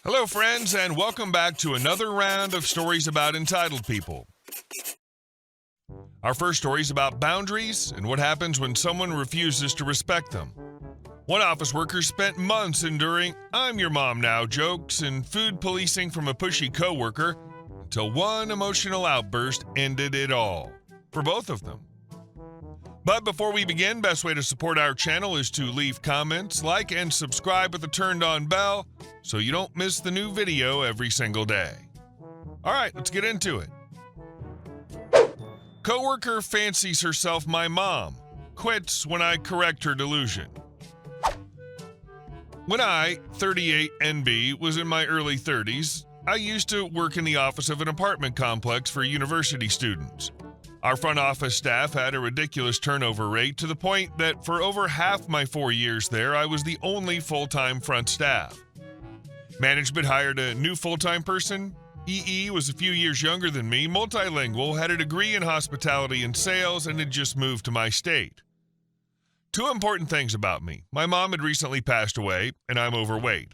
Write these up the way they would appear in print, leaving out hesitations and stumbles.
Hello, friends, and welcome back to another round of stories about entitled people. Our first story is about boundaries and what happens when someone refuses to respect them. One office worker spent months enduring "I'm your mom now" jokes and food policing from a pushy coworker until one emotional outburst ended it all, for both of them. But before we begin, best way to support our channel is to leave comments, like, and subscribe with the turned-on bell so you don't miss the new video every single day. All right, let's get into it. Coworker fancies herself my mom, quits when I correct her delusion. When I, 38 NB, was in my early 30s, I used to work in the office of an apartment complex for university students. Our front office staff had a ridiculous turnover rate to the point that for over half my 4 years there, I was the only full-time front staff. Management hired a new full-time person. EE was a few years younger than me, multilingual, had a degree in hospitality and sales, and had just moved to my state. Two important things about me. My mom had recently passed away, and I'm overweight.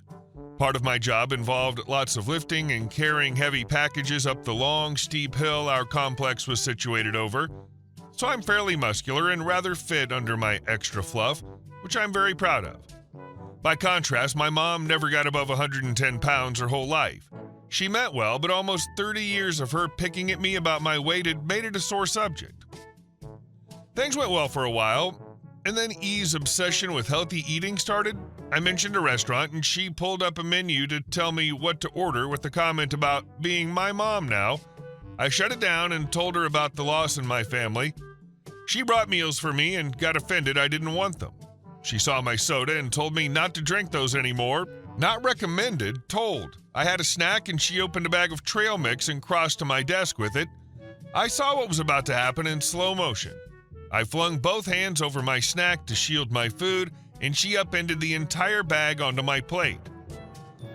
Part of my job involved lots of lifting and carrying heavy packages up the long, steep hill our complex was situated over, so I'm fairly muscular and rather fit under my extra fluff, which I'm very proud of. By contrast, my mom never got above 110 pounds her whole life. She meant well, but almost 30 years of her picking at me about my weight had made it a sore subject. Things went well for a while, and then E's obsession with healthy eating started. I mentioned a restaurant, and she pulled up a menu to tell me what to order with the comment about being my mom now. I shut it down and told her about the loss in my family. She brought meals for me and got offended I didn't want them. She saw my soda and told me not to drink those anymore. Not recommended, told. I had a snack and she opened a bag of trail mix and crossed to my desk with it. I saw what was about to happen in slow motion. I flung both hands over my snack to shield my food, and she upended the entire bag onto my plate.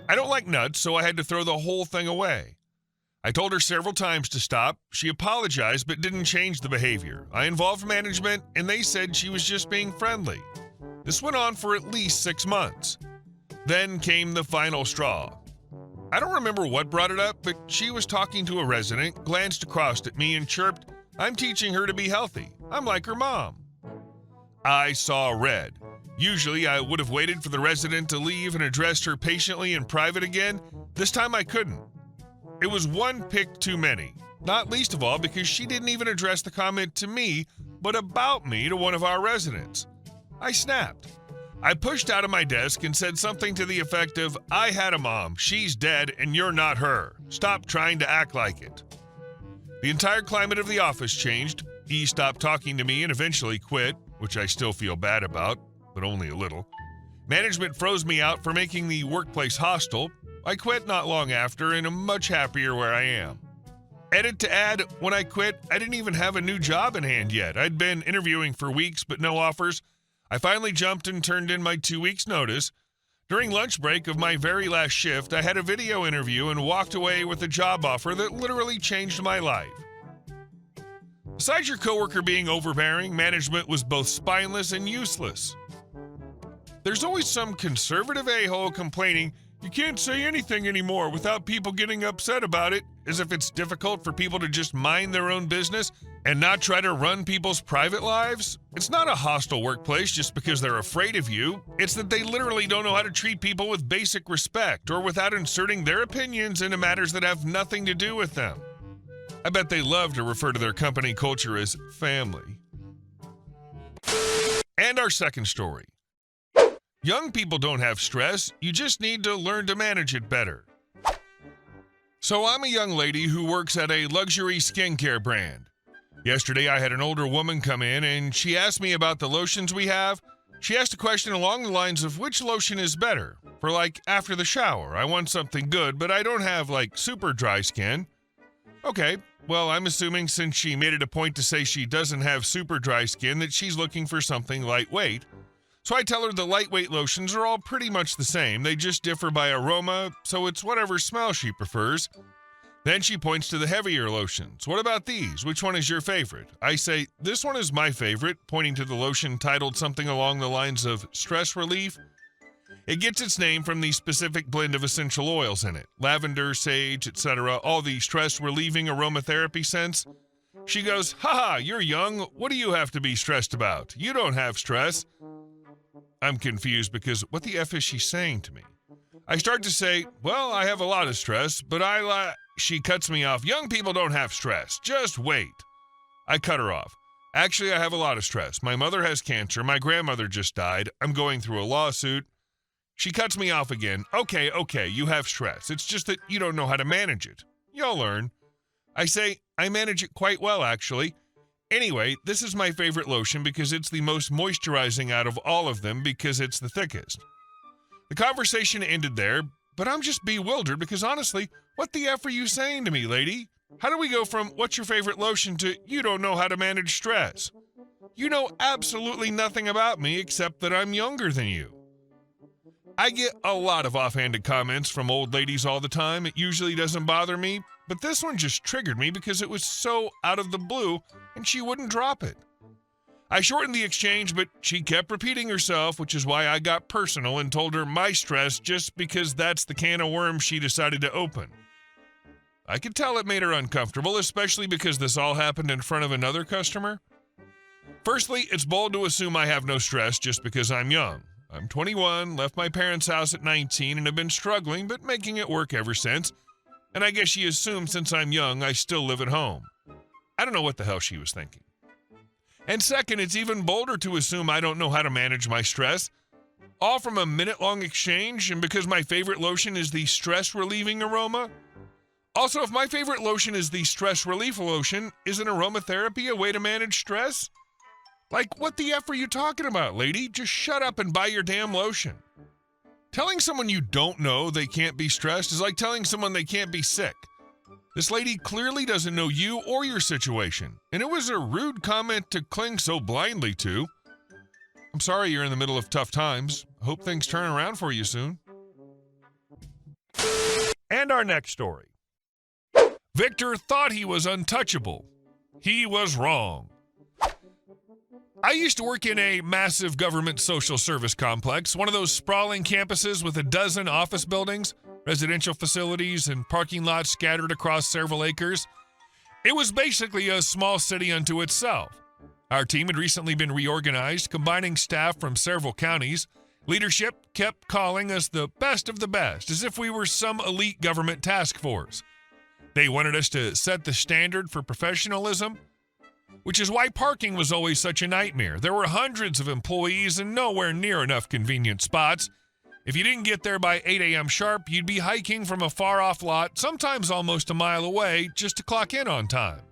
I don't like nuts, so I had to throw the whole thing away. I told her several times to stop. She apologized but didn't change the behavior. I involved management, and they said she was just being friendly. This went on for at least 6 months. Then came the final straw. I don't remember what brought it up, but she was talking to a resident, glanced across at me, and chirped, "I'm teaching her to be healthy. I'm like her mom." I saw red. Usually I would have waited for the resident to leave and addressed her patiently in private again. This time I couldn't. It was one pick too many, not least of all because she didn't even address the comment to me, but about me to one of our residents. I snapped. I pushed out of my desk and said something to the effect of, "I had a mom, she's dead, and you're not her. Stop trying to act like it." The entire climate of the office changed. E stopped talking to me and eventually quit, which I still feel bad about, but only a little. Management froze me out for making the workplace hostile. I quit not long after and am much happier where I am. Edit to add, when I quit, I didn't even have a new job in hand yet. I'd been interviewing for weeks, but no offers. I finally jumped and turned in my 2 weeks' notice. During lunch break of my very last shift, I had a video interview and walked away with a job offer that literally changed my life. Besides your coworker being overbearing, management was both spineless and useless. There's always some conservative a-hole complaining you can't say anything anymore without people getting upset about it, as if it's difficult for people to just mind their own business and not try to run people's private lives. It's not a hostile workplace just because they're afraid of you. It's that they literally don't know how to treat people with basic respect or without inserting their opinions into matters that have nothing to do with them. I bet they love to refer to their company culture as family. And our second story. Young people don't have stress, you just need to learn to manage it better. So I'm a young lady who works at a luxury skincare brand. Yesterday I had an older woman come in and she asked me about the lotions we have. She asked a question along the lines of which lotion is better for after the shower. I want something good, but I don't have super dry skin. Okay, well, I'm assuming since she made it a point to say she doesn't have super dry skin that she's looking for something lightweight. So I tell her the lightweight lotions are all pretty much the same. They just differ by aroma, so it's whatever smell she prefers. Then she points to the heavier lotions. What about these? Which one is your favorite? I say, this one is my favorite, pointing to the lotion titled something along the lines of stress relief. It gets its name from the specific blend of essential oils in it. Lavender, sage, etc. All the stress-relieving aromatherapy scents. She goes, "Haha, you're young. What do you have to be stressed about? You don't have stress." I'm confused because what the F is she saying to me? I start to say, "Well, I have a lot of stress, but She cuts me off. "Young people don't have stress. Just wait." I cut her off. "Actually, I have a lot of stress. My mother has cancer. My grandmother just died. I'm going through a lawsuit." She cuts me off again. Okay, you have stress. It's just that you don't know how to manage it. You'll learn." I say, "I manage it quite well, actually. Anyway, this is my favorite lotion because it's the most moisturizing out of all of them because it's the thickest." The conversation ended there, but I'm just bewildered because honestly, what the F are you saying to me, lady? How do we go from "what's your favorite lotion" to "you don't know how to manage stress"? You know absolutely nothing about me except that I'm younger than you. I get a lot of offhanded comments from old ladies all the time. It usually doesn't bother me, but this one just triggered me because it was so out of the blue and she wouldn't drop it. I shortened the exchange, but she kept repeating herself, which is why I got personal and told her my stress just because that's the can of worms she decided to open. I could tell it made her uncomfortable, especially because this all happened in front of another customer. Firstly, it's bold to assume I have no stress just because I'm young. I'm 21, left my parents' house at 19, and have been struggling but making it work ever since. And I guess she assumed since I'm young, I still live at home. I don't know what the hell she was thinking. And second, it's even bolder to assume I don't know how to manage my stress. All from a minute-long exchange, and because my favorite lotion is the stress-relieving aroma? Also, if my favorite lotion is the stress relief lotion, isn't aromatherapy a way to manage stress? Like, what the F are you talking about, lady? Just shut up and buy your damn lotion. Telling someone you don't know they can't be stressed is like telling someone they can't be sick. This lady clearly doesn't know you or your situation, and it was a rude comment to cling so blindly to. I'm sorry you're in the middle of tough times. I hope things turn around for you soon. And our next story. Victor thought he was untouchable. He was wrong. I used to work in a massive government social service complex, one of those sprawling campuses with a dozen office buildings, residential facilities, and parking lots scattered across several acres. It was basically a small city unto itself. Our team had recently been reorganized, combining staff from several counties. Leadership kept calling us the best of the best, as if we were some elite government task force. They wanted us to set the standard for professionalism, which is why parking was always such a nightmare. There were hundreds of employees and nowhere near enough convenient spots. If you didn't get there by 8 a.m. sharp, you'd be hiking from a far-off lot, sometimes almost a mile away, just to clock in on time.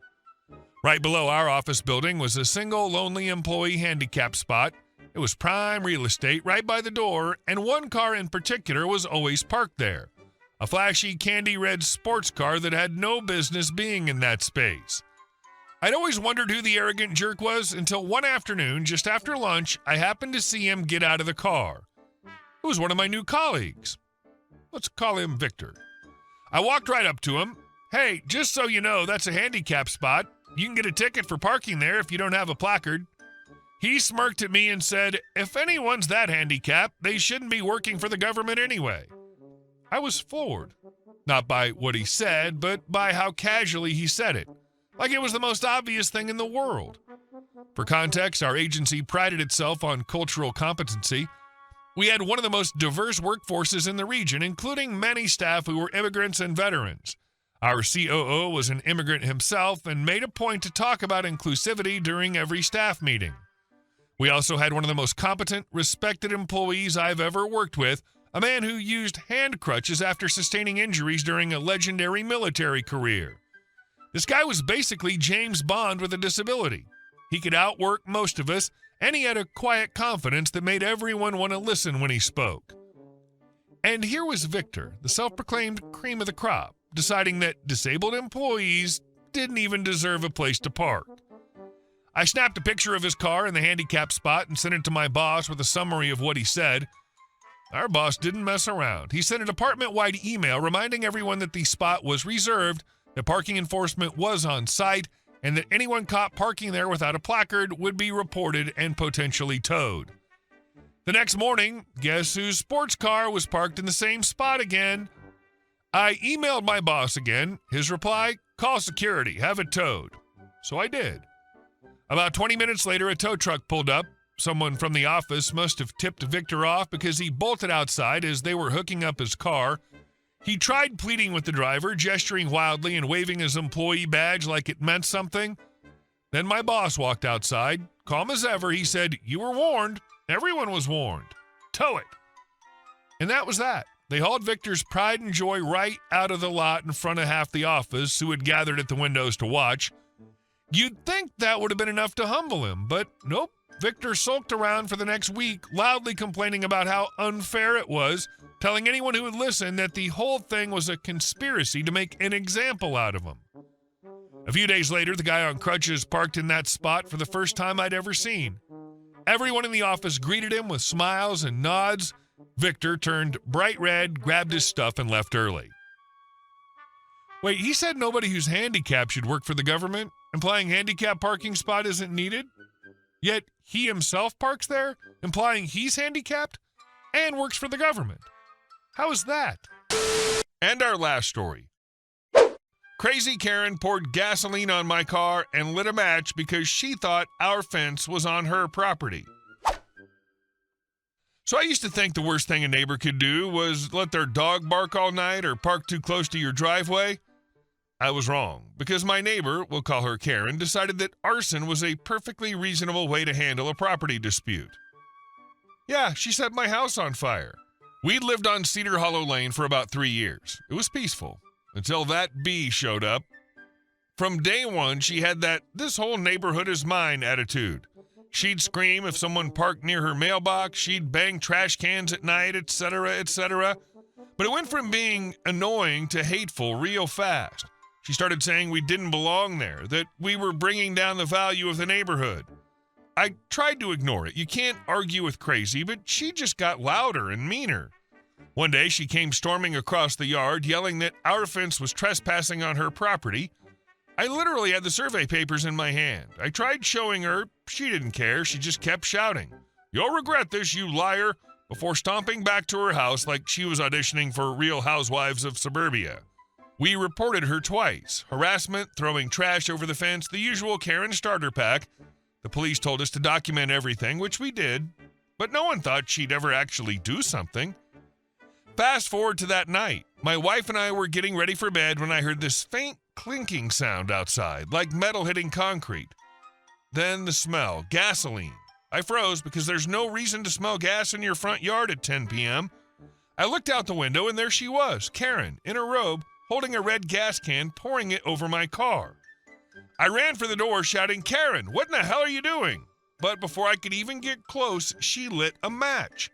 Right below our office building was a single lonely employee handicap spot. It was prime real estate right by the door, and one car in particular was always parked there. A flashy candy red sports car that had no business being in that space. I'd always wondered who the arrogant jerk was until one afternoon, just after lunch, I happened to see him get out of the car. It was one of my new colleagues. Let's call him Victor. I walked right up to him. "Hey, just so you know, that's a handicap spot. You can get a ticket for parking there if you don't have a placard." He smirked at me and said, "If anyone's that handicapped, they shouldn't be working for the government anyway." I was floored. Not by what he said, but by how casually he said it. Like it was the most obvious thing in the world. For context, our agency prided itself on cultural competency. We had one of the most diverse workforces in the region, including many staff who were immigrants and veterans. Our COO was an immigrant himself and made a point to talk about inclusivity during every staff meeting. We also had one of the most competent, respected employees I've ever worked with, a man who used hand crutches after sustaining injuries during a legendary military career. This guy was basically James Bond with a disability. He could outwork most of us, and he had a quiet confidence that made everyone want to listen when he spoke. And here was Victor, the self-proclaimed cream of the crop, deciding that disabled employees didn't even deserve a place to park. I snapped a picture of his car in the handicap spot and sent it to my boss with a summary of what he said. Our boss didn't mess around. He sent a department-wide email reminding everyone that the spot was reserved, that parking enforcement was on site, and that anyone caught parking there without a placard would be reported and potentially towed. The next morning, guess whose sports car was parked in the same spot again? I emailed my boss again. His reply, call security, have it towed. So I did. About 20 minutes later, a tow truck pulled up. Someone from the office must have tipped Victor off because he bolted outside as they were hooking up his car. He tried pleading with the driver, gesturing wildly and waving his employee badge like it meant something. Then my boss walked outside. Calm as ever, he said, "You were warned. Everyone was warned. Tow it." And that was that. They hauled Victor's pride and joy right out of the lot in front of half the office who had gathered at the windows to watch. You'd think that would have been enough to humble him, but nope. Victor sulked around for the next week, loudly complaining about how unfair it was, telling anyone who would listen that the whole thing was a conspiracy to make an example out of him. A few days later, the guy on crutches parked in that spot for the first time I'd ever seen. Everyone in the office greeted him with smiles and nods. Victor turned bright red, grabbed his stuff, and left early. Wait, he said nobody who's handicapped should work for the government, implying handicap parking spot isn't needed? Yet he himself parks there, implying he's handicapped and works for the government. How is that? And our last story. Crazy Karen poured gasoline on my car and lit a match because she thought our fence was on her property. So I used to think the worst thing a neighbor could do was let their dog bark all night or park too close to your driveway. I was wrong, because my neighbor, we'll call her Karen, decided that arson was a perfectly reasonable way to handle a property dispute. Yeah, she set my house on fire. We'd lived on Cedar Hollow Lane for about 3 years. It was peaceful, until that bee showed up. From day one, she had that "this whole neighborhood is mine" attitude. She'd scream if someone parked near her mailbox, she'd bang trash cans at night, etc., etc. But it went from being annoying to hateful real fast. She started saying we didn't belong there, that we were bringing down the value of the neighborhood. I tried to ignore it. You can't argue with crazy, but she just got louder and meaner. One day, she came storming across the yard, yelling that our fence was trespassing on her property. I literally had the survey papers in my hand. I tried showing her. She didn't care. She just kept shouting, "You'll regret this, you liar," before stomping back to her house like she was auditioning for Real Housewives of Suburbia. We reported her twice. Harassment, throwing trash over the fence, the usual Karen starter pack. The police told us to document everything, which we did, but no one thought she'd ever actually do something. Fast forward to that night. My wife and I were getting ready for bed when I heard this faint clinking sound outside, like metal hitting concrete. Then the smell, gasoline. I froze because there's no reason to smell gas in your front yard at 10 p.m. I looked out the window and there she was, Karen, in her robe, holding a red gas can, pouring it over my car. I ran for the door shouting, "Karen, what in the hell are you doing?" But before I could even get close, she lit a match.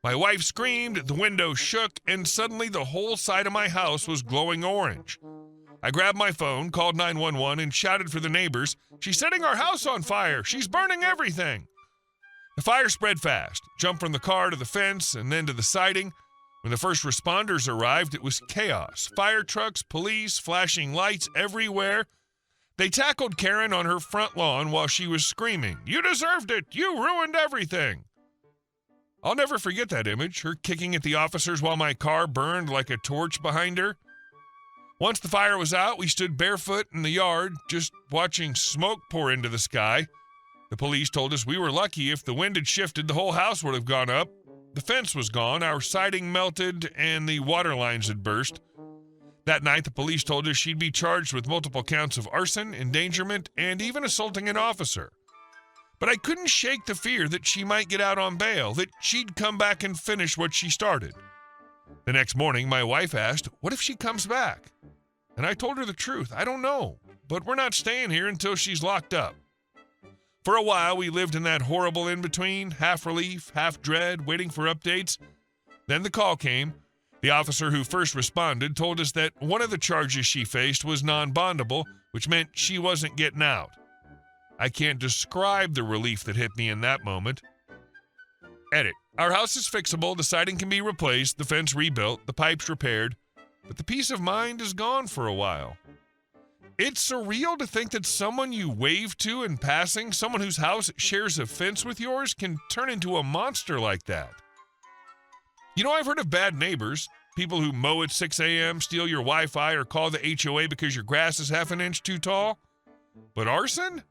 My wife screamed, the window shook, and suddenly the whole side of my house was glowing orange. I grabbed my phone, called 911, and shouted for the neighbors, "She's setting our house on fire! She's burning everything!" The fire spread fast, jumped from the car to the fence and then to the siding. When the first responders arrived, it was chaos. Fire trucks, police, flashing lights everywhere. They tackled Karen on her front lawn while she was screaming, "You deserved it! You ruined everything!" I'll never forget that image, her kicking at the officers while my car burned like a torch behind her. Once the fire was out, we stood barefoot in the yard, just watching smoke pour into the sky. The police told us we were lucky. If the wind had shifted, the whole house would have gone up. The fence was gone, our siding melted, and the water lines had burst. That night, the police told us she'd be charged with multiple counts of arson, endangerment, and even assaulting an officer. But I couldn't shake the fear that she might get out on bail, that she'd come back and finish what she started. The next morning, my wife asked, "What if she comes back?" And I told her the truth. I don't know, but we're not staying here until she's locked up. For a while, we lived in that horrible in-between, half relief, half dread, waiting for updates. Then the call came. The officer who first responded told us that one of the charges she faced was non-bondable, which meant she wasn't getting out. I can't describe the relief that hit me in that moment. Edit. Our house is fixable, the siding can be replaced, the fence rebuilt, the pipes repaired, but the peace of mind is gone for a while. It's surreal to think that someone you wave to in passing, someone whose house shares a fence with yours, can turn into a monster like that. You know, I've heard of bad neighbors, people who mow at 6 a.m., steal your Wi-Fi, or call the HOA because your grass is half an inch too tall. But arson?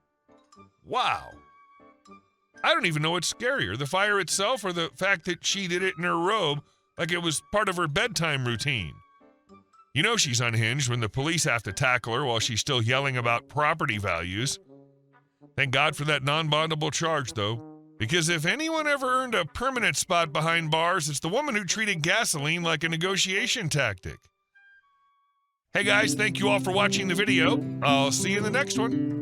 Wow. I don't even know what's scarier, the fire itself or the fact that she did it in her robe like it was part of her bedtime routine. You know she's unhinged when the police have to tackle her while she's still yelling about property values. Thank God for that non-bondable charge, though, because if anyone ever earned a permanent spot behind bars, it's the woman who treated gasoline like a negotiation tactic. Hey guys, thank you all for watching the video. I'll see you in the next one.